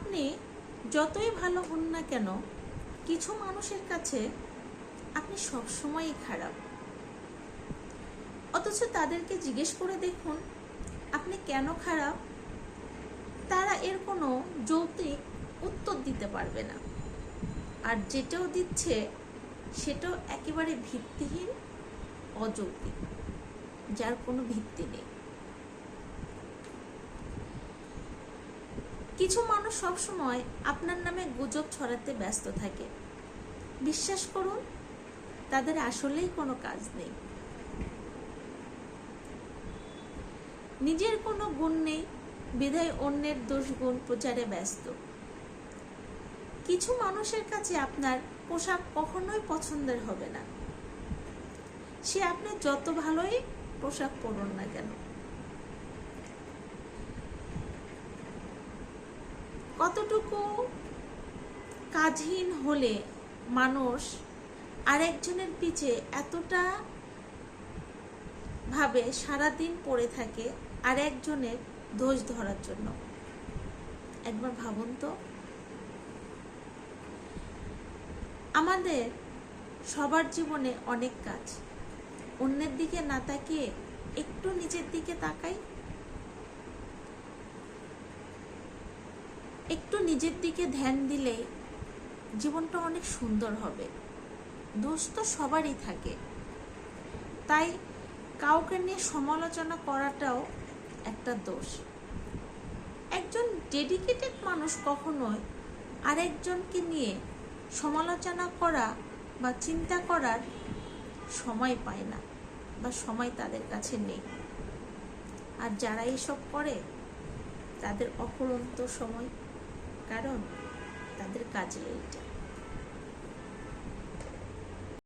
আপনি যতই ভালো হন না কেন, কিছু মানুষের কাছে আপনি সবসময়ই খারাপ। অথচ তাদেরকে জিজ্ঞেস করে দেখুন আপনি কেন খারাপ, তারা এর কোনো যৌক্তিক উত্তর দিতে পারবে না। আর যেটাও দিচ্ছে সেটাও একেবারে ভিত্তিহীন, অযৌক্তিক, যার কোনো ভিত্তি নেই। কিছু মানুষ সবসময় আপনার নামে গুজব ছড়াতে ব্যস্ত থাকে। বিশ্বাস করুন, তাদের আসলেই কোনো কাজ নেই, নিজের কোনো গুণ নেই, বিধায় অন্যের দোষ গুণ প্রচারে ব্যস্ত। কিছু মানুষের কাছে আপনার পোশাক কখনোই পছন্দের হবে না, সে আপনি যত ভালোই পোশাক পরুন না কেন। কতটুকু কাজহীন হলে মানুষ আরেকজনের পিছে এতটা ভাবে সারাদিন পড়ে থাকে আরেকজনের দোষ ধরার জন্য। একবার ভাবুন তো। আমাদের সবার জীবনে অনেক কাজ, অন্যের দিকে না তাকিয়ে একটু নিজের দিকে তাকাই, একটু নিজের দিকে ধ্যান দিলে জীবনটা অনেক সুন্দর হবে। দোষ তো সবারই থাকে, তাই কাউকে নিয়ে সমালোচনা করাটাও একটা দোষ। একজন ডেডিকেটেড মানুষ কখনোই আরেকজনকে নিয়ে সমালোচনা করা বা চিন্তা করার সময় পায় না, বা সময় তাদের কাছে নেই। আর যারা এসব করে তাদের অফুরন্ত সময়, কারণ তাদের কাজে এইটা।